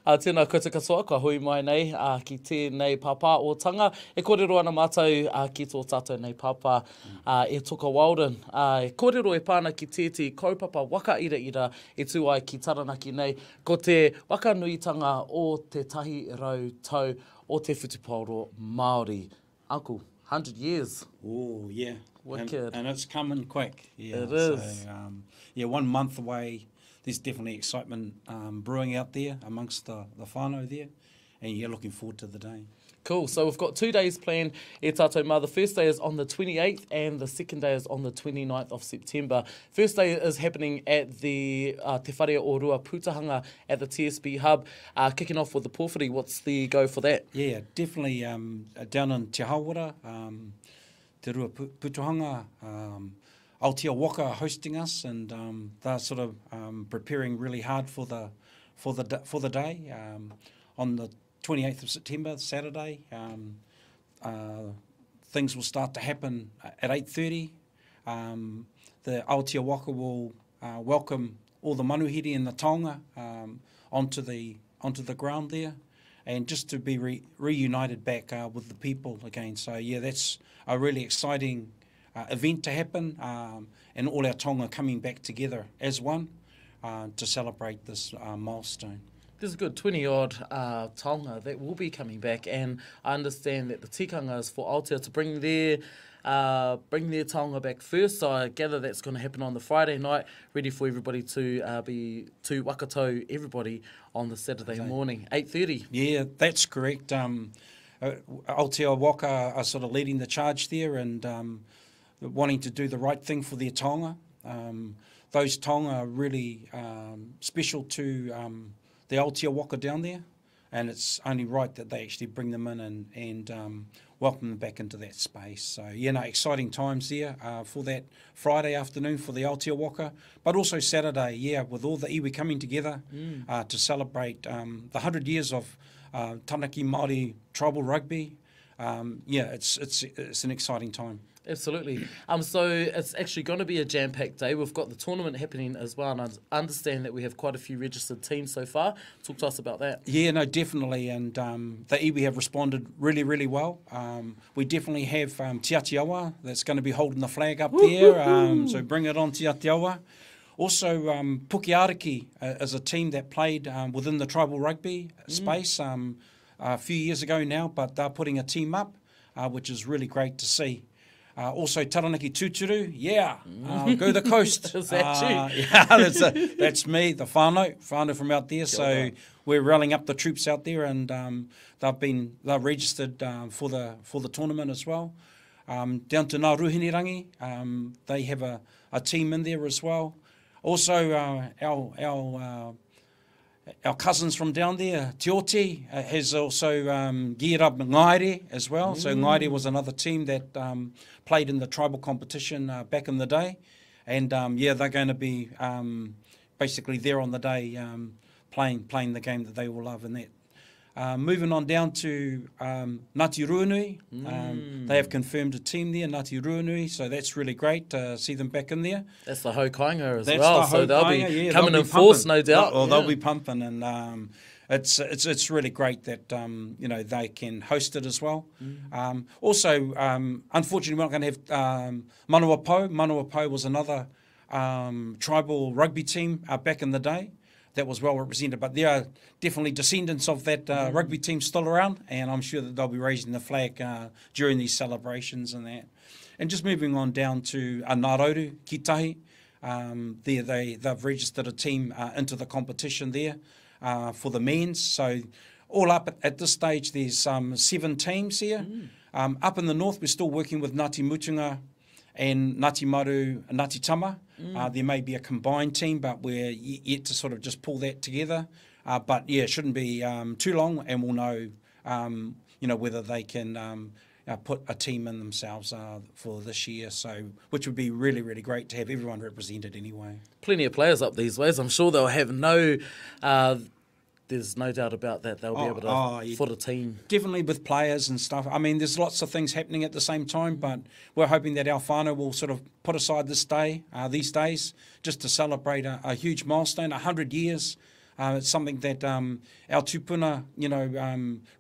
Tēnā koutou katoa, ka hui mai nei ki tēnei pāpā o tanga. E kōrero ana mātou ki tō tātou nei pāpā e Toka Walden. E kōrero e pāna ki tēti kaupapa waka ira ira e tū ai ki Taranaki nei, ko te wakanuitanga o te tahi rau tau o te whutupōro Māori. Uncle, 100 years. Oh, yeah. Wicked. And it's coming quick. Yeah, it is. So, 1 month away. There's definitely excitement brewing out there amongst the whānau there, and you're looking forward to the day. Cool. So we've got 2 days planned. E tātou mā. The first day is on the 28th and the second day is on the 29th of September. First day is happening at the Te Whare o Ruapūtahanga at the TSB Hub. Kicking off with the pōwhiri. What's the go for that? Yeah, definitely down in Te Hāwera, Te Ruapūtahanga, Aotea Waka are hosting us, and they're sort of preparing really hard for the day. On the 28th of September, Saturday, things will start to happen at 8:30. The Aotea Waka will welcome all the manuhiri and the taonga onto the ground there, and just to be reunited back with the people again. So yeah, that's a really exciting event to happen, and all our taonga coming back together as one to celebrate this milestone. There's a good 20-odd taonga that will be coming back, and I understand that the tikanga is for Aotea to bring their taonga back first, so I gather that's going to happen on the Friday night, ready for everybody to wakatau everybody on the Saturday morning, 8:30. Yeah, that's correct. Aotea Waka are sort of leading the charge there, and wanting to do the right thing for their taonga. Those taonga are really special to the Aotea Waka down there, and it's only right that they actually bring them in and welcome them back into that space. So, exciting times there for that Friday afternoon for the Aotea Waka, but also Saturday, with all the iwi coming together to celebrate the 100 years of Taranaki Māori Tribal Rugby. It's an exciting time. Absolutely. So it's actually going to be a jam-packed day. We've got the tournament happening as well, and I understand that we have quite a few registered teams so far. Talk to us about that. Yeah, no, definitely, and the iwi have responded really, really well. We definitely have Te Ata that's going to be holding the flag up there, so bring it on Te Ata. Also, Pukeariki is a team that played within the tribal rugby space a few years ago now, but they're putting a team up, which is really great to see. Also, Taranaki Tūturu, go the coast. Is that you? Yeah, that's me, the whānau from out there. So we're rallying up the troops out there, and they're registered for the tournament as well. Down to Ngā Ruhinirangi, they have a team in there as well. Also, our cousins from down there, Te Oti, has also geared up Ngāere as well. So Ngāere was another team that played in the tribal competition back in the day. And they're going to be basically there on the day playing the game that they all love in that. Moving on down to Ngāti Ruanui. They have confirmed a team there, Ngāti Ruanui, so that's really great to see them back in there. That's the Hokainga as that's well, so they'll be coming in force, no doubt. They'll be pumping, and it's really great that they can host it as well. Also, unfortunately, we're not going to have Manawatū. Manawatū was another tribal rugby team back in the day that was well represented, but there are definitely descendants of that rugby team still around, and I'm sure that they'll be raising the flag during these celebrations and that. And just moving on down to Ngāroru, Kitahi, they've registered a team into the competition there for the men's. So all up at this stage, there's 7 teams here. Up in the north, we're still working with Ngāti Mutunga and Ngāti Maru and Ngāti Tama. There may be a combined team, but we're yet to sort of just pull that together. But yeah, it shouldn't be too long, and we'll know, whether they can put a team in themselves for this year. So, which would be really, really great to have everyone represented anyway. Plenty of players up these ways. I'm sure they'll have there's no doubt about that. They'll be able to foot a team. Definitely with players and stuff. I mean, there's lots of things happening at the same time, but we're hoping that our whānau will sort of put aside these days, just to celebrate a huge milestone, 100 years It's something that our tupuna,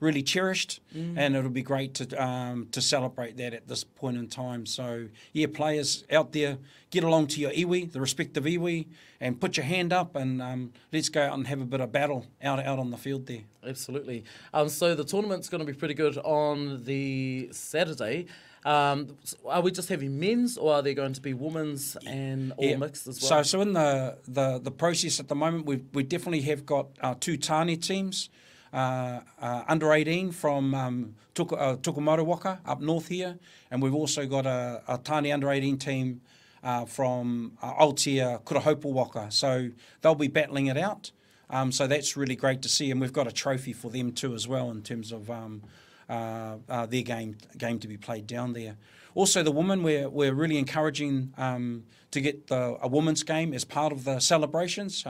really cherished, and it'll be great to celebrate that at this point in time. So, yeah, players out there, get along to your iwi, the respective iwi, and put your hand up, and let's go out and have a bit of battle out on the field there. Absolutely. So the tournament's going to be pretty good on the Saturday. Are we just having men's, or are there going to be women's and all mixed as well? So in the process at the moment, we definitely have got 2 tāne teams, under 18 from Tukumaruwaka up north here, and we've also got a tāne under 18 team from Aotea Kurahopawaka. So they'll be battling it out. So that's really great to see, and we've got a trophy for them too as well in terms of their game to be played down there. Also, the women, we're really encouraging to get a women's game as part of the celebrations.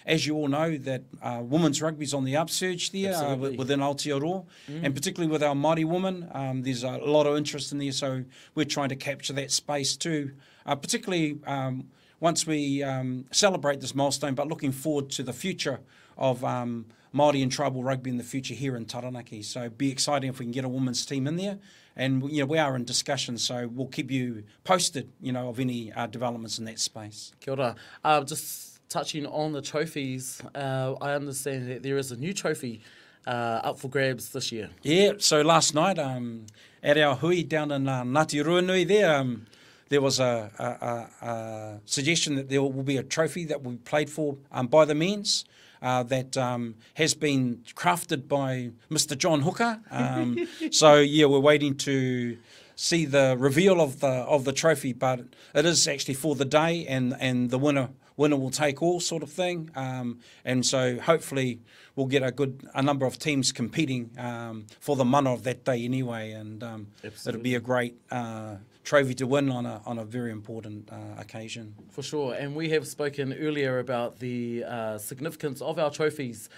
As you all know, that women's rugby's on the upsurge there within Aotearoa, and particularly with our Māori women, there's a lot of interest in there. So we're trying to capture that space too, particularly once we celebrate this milestone, but looking forward to the future of Māori and tribal rugby in the future here in Taranaki. So it'd be exciting if we can get a women's team in there. And we are in discussion, so we'll keep you posted, of any developments in that space. Kia ora. Just touching on the trophies, I understand that there is a new trophy up for grabs this year. Yeah, so last night at our hui down in Ngāti Ruanui there was a suggestion that there will be a trophy that will be played for by the men's. That has been crafted by Mr. John Hooker. So we're waiting to see the reveal of the trophy, but it is actually for the day, and the winner will take all sort of thing. And so hopefully we'll get a number of teams competing for the mana of that day anyway, and it'll be a great trophy to win on a very important occasion. For sure, and we have spoken earlier about the significance of our trophies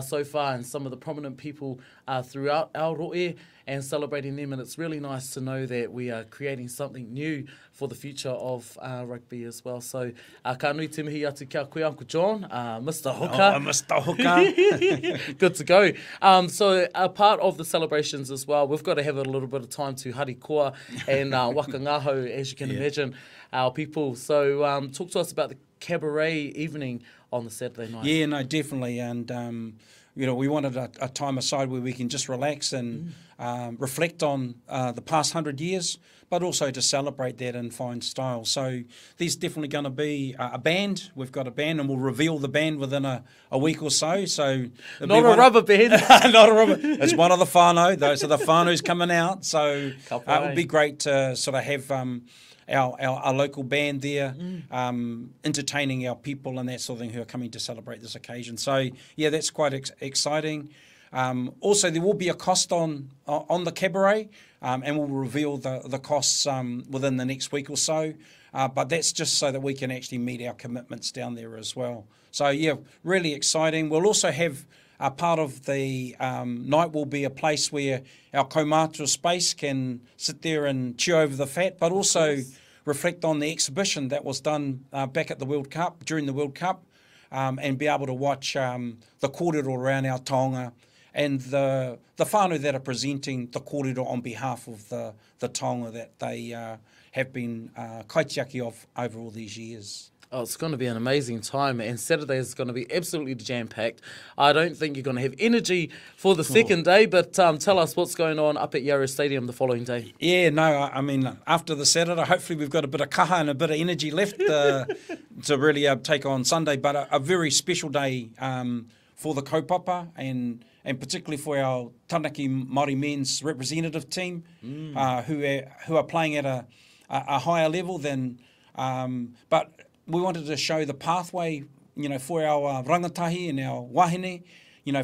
so far, and some of the prominent people throughout our roe and celebrating them, and it's really nice to know that we are creating something new for the future of rugby as well. So, ka nui te mihi atu kia koe, Uncle John, Mr. Hooker. Oh, Mr. Hooker. Good to go. So, a part of the celebrations as well, we've got to have a little bit of time to harikoa and wakangaho, as you can imagine, our people. So, talk to us about the cabaret evening on the Saturday night. Yeah, no, definitely. And, we wanted a time aside where we can just relax and reflect on the past 100 years, but also to celebrate that in fine style. So there's definitely going to be a band. We've got a band, and we'll reveal the band within a week or so. So not a rubber band. Not a rubber. It's one of the whānau. Those are the whānau's coming out. So it would be great to sort of have our local band there, entertaining our people and that sort of thing who are coming to celebrate this occasion. So yeah, that's quite exciting. Also, there will be a cost on the cabaret, and we'll reveal the costs within the next week or so. But that's just so that we can actually meet our commitments down there as well. So yeah, really exciting. We'll also have part of the night will be a place where our kaumātua space can sit there and chew over the fat, but also reflect on the exhibition that was done back at the World Cup, during the World Cup, and be able to watch the kōrero around our taonga and the whānau that are presenting the kōrero on behalf of the taonga that they have been kaitiaki of over all these years. Oh, it's going to be an amazing time, and Saturday is going to be absolutely jam-packed. I don't think you're going to have energy for the second day, but tell us what's going on up at Yarrows Stadium the following day. Yeah, no, I mean, after the Saturday, hopefully we've got a bit of kaha and a bit of energy left to really take on Sunday, but a very special day for the kaupapa and particularly for our Taranaki Māori men's representative team who are playing at a higher level than... but we wanted to show the pathway, for our rangatahi and our wāhine,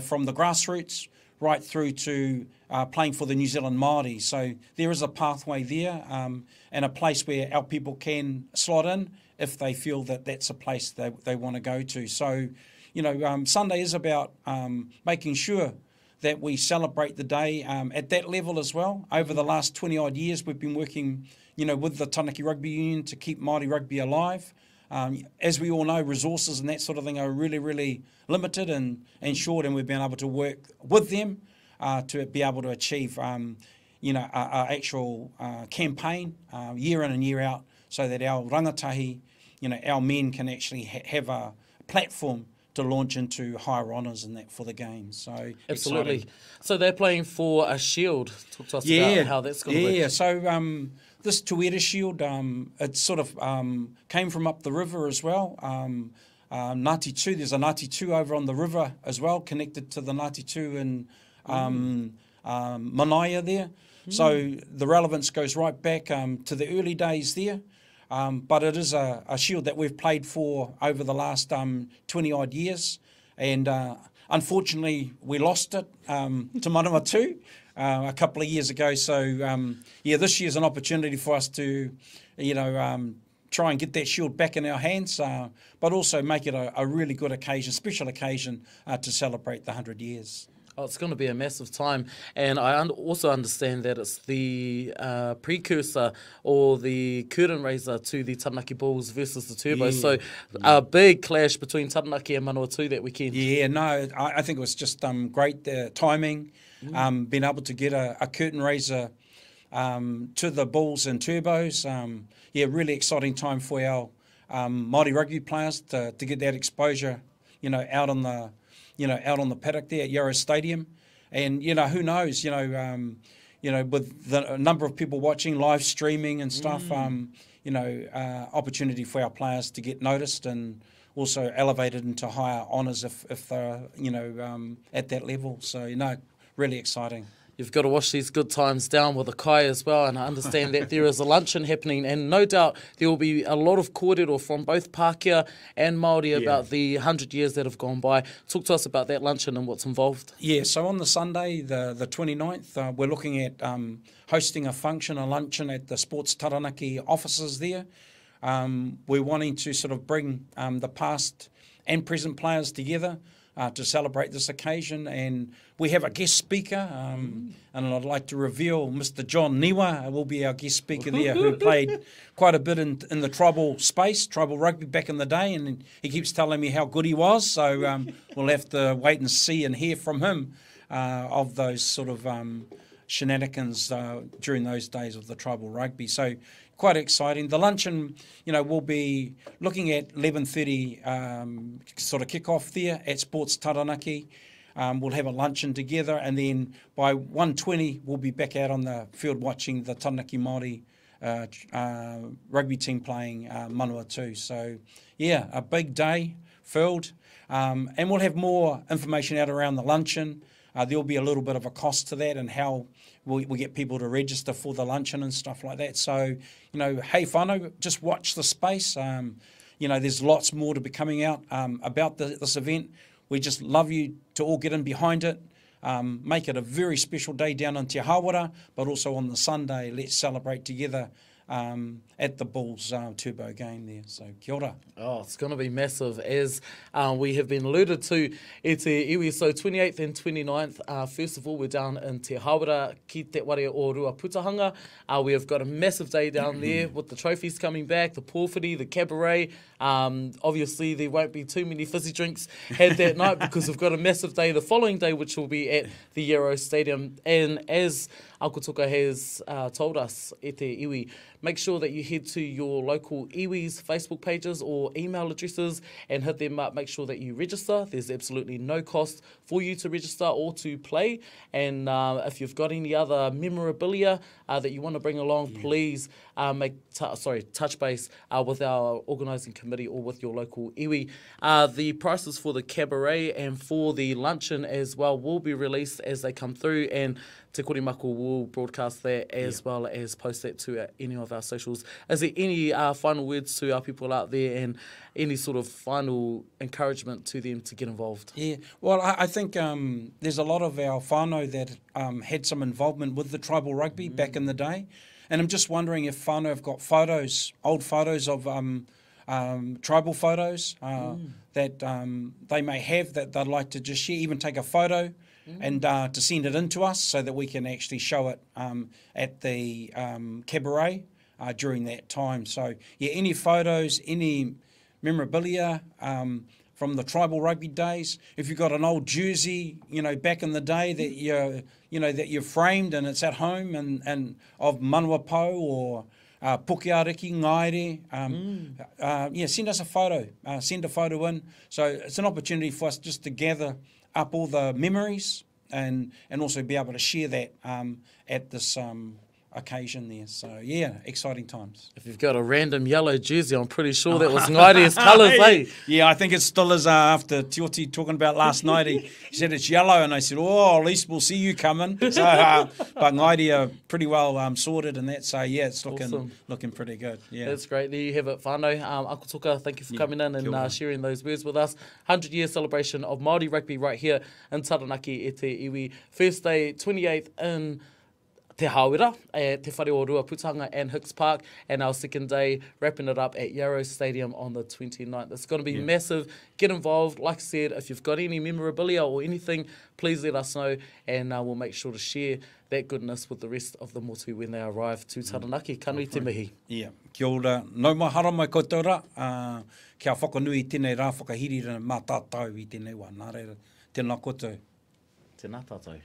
from the grassroots right through to playing for the New Zealand Māori. So there is a pathway there and a place where our people can slot in if they feel that that's a place they want to go to. So, Sunday is about making sure that we celebrate the day at that level as well. Over the last 20-odd years, we've been working, with the Taranaki Rugby Union to keep Māori rugby alive. As we all know, resources and that sort of thing are really, really limited and short, and we've been able to work with them to be able to achieve, you know, our actual campaign year in and year out, so that our rangatahi, you know, our men can actually have a platform to launch into higher honours and that for the games. So absolutely. Exciting. So they're playing for a shield. Talk to us about how that's going to work. Yeah, so this Tuera Shield, it sort of came from up the river as well. Ngāti Tū, there's a Ngāti Tū over on the river as well, connected to the Ngāti Tū in Manaia there. So the relevance goes right back to the early days there. But it is a shield that we've played for over the last 20-odd years. And unfortunately, we lost it to Manawatū a couple of years ago. So, yeah, this year's an opportunity for us to, you know, try and get that shield back in our hands, but also make it a really good occasion, special occasion to celebrate the 100 years. Oh, it's going to be a massive time, and I also understand that it's the precursor or the curtain raiser to the Taranaki Bulls versus the Turbos. So a big clash between Taranaki and Manawatū that weekend. Yeah, no, I think it was just great timing, being able to get a curtain raiser to the Bulls and Turbos. Yeah, really exciting time for our Māori rugby players to get that exposure, you know, out on the paddock there at Yarrows Stadium. And, you know, who knows, you know, with the number of people watching, live streaming and stuff, you know, opportunity for our players to get noticed and also elevated into higher honours if they're, you know, at that level. So, you know, really exciting. You've got to wash these good times down with a kai as well, and I understand that there is a luncheon happening, and no doubt there will be a lot of kōrero from both Pākehā and Māori about the 100 years that have gone by. Talk to us about that luncheon and what's involved. Yeah, so on the Sunday, the 29th, we're looking at hosting a function, a luncheon at the Sports Taranaki offices there. We're wanting to sort of bring the past and present players together to celebrate this occasion, and we have a guest speaker, and I'd like to reveal Mr. John Niwa will be our guest speaker there, who played quite a bit in the tribal space, tribal rugby back in the day, and he keeps telling me how good he was, so we'll have to wait and see and hear from him of those sort of shenanigans during those days of the tribal rugby. So quite exciting. The luncheon, you know, will be looking at 11:30 sort of kick-off there at Sports Taranaki. We'll have a luncheon together, and then by 1:20 we'll be back out on the field watching the Taranaki Māori rugby team playing Manawatū. So, yeah, a big day filled. And we'll have more information out around the luncheon. There'll be a little bit of a cost to that and how we get people to register for the luncheon and stuff like that. So, you know, hey, whānau, just watch the space. You know, there's lots more to be coming out about this event. We just love you to all get in behind it. Make it a very special day down in Te Hāwera, but also on the Sunday, let's celebrate together at the Bulls Turbo game there. So kia ora. Oh, it's going to be massive, as we have been alluded to. E te iwi, so 28th and 29th. First of all, we're down in Te Hāwera, ki Te Whare o Ruapūtahanga. We have got a massive day down there with the trophies coming back, the pōwhiri, the cabaret. Obviously, there won't be too many fizzy drinks had that night because we've got a massive day the following day, which will be at the Yarrows Stadium. And as Uncle Toka has told us, e te iwi, make sure that you head to your local iwi's Facebook pages or email addresses and hit them up. Make sure that you register. There's absolutely no cost for you to register or to play. And if you've got any other memorabilia that you want to bring along, please touch base with our organising committee or with your local iwi. The prices for the cabaret and for the luncheon as well will be released as they come through, and Te Korimaku will broadcast that as well as post that to any of our socials. Is there any final words to our people out there and any sort of final encouragement to them to get involved? Yeah, well, I think there's a lot of our whānau that had some involvement with the tribal rugby back in the day, and I'm just wondering if whānau have got photos, old photos of tribal photos that they may have that they'd like to just share, even take a photo and to send it in to us so that we can actually show it at the cabaret during that time. So, yeah, any photos, any memorabilia from the tribal rugby days. If you've got an old jersey, you know, back in the day that that you've framed and it's at home and of Manawatū or Pukeariki, Ngaire, send us a photo, send a photo in. So it's an opportunity for us just to gather up all the memories and also be able to share that at this occasion there. So yeah, exciting times. If you've got a random yellow jersey, I'm pretty sure that was Ngaire's colours, eh? Yeah, I think it still is after Te Oti talking about last night. He said it's yellow, and I said, oh, at least we'll see you coming. So, but Ngaire are pretty well sorted and that. So yeah, it's looking pretty good. Yeah, that's great. There you have it, whānau. Uncle Toka, thank you for coming in and sharing those words with us. 100-year celebration of Māori rugby right here in Taranaki e te iwi. First day, 28th in Te Hāwera, Te Whare o Ruapūtahanga and Hicks Park, and our second day wrapping it up at Yarrows Stadium on the 29th. It's going to be massive. Get involved. Like I said, if you've got any memorabilia or anything, please let us know, and we'll make sure to share that goodness with the rest of the motu when they arrive to Taranaki. Ka nui te mihi. Yeah. Kia ora. Nau mahara mai koutou rā. Kia whakanui tēnei rā whakahiri mā tātou i tēnei wā. Nā reira, tēnā koutou. Tēnā tātou.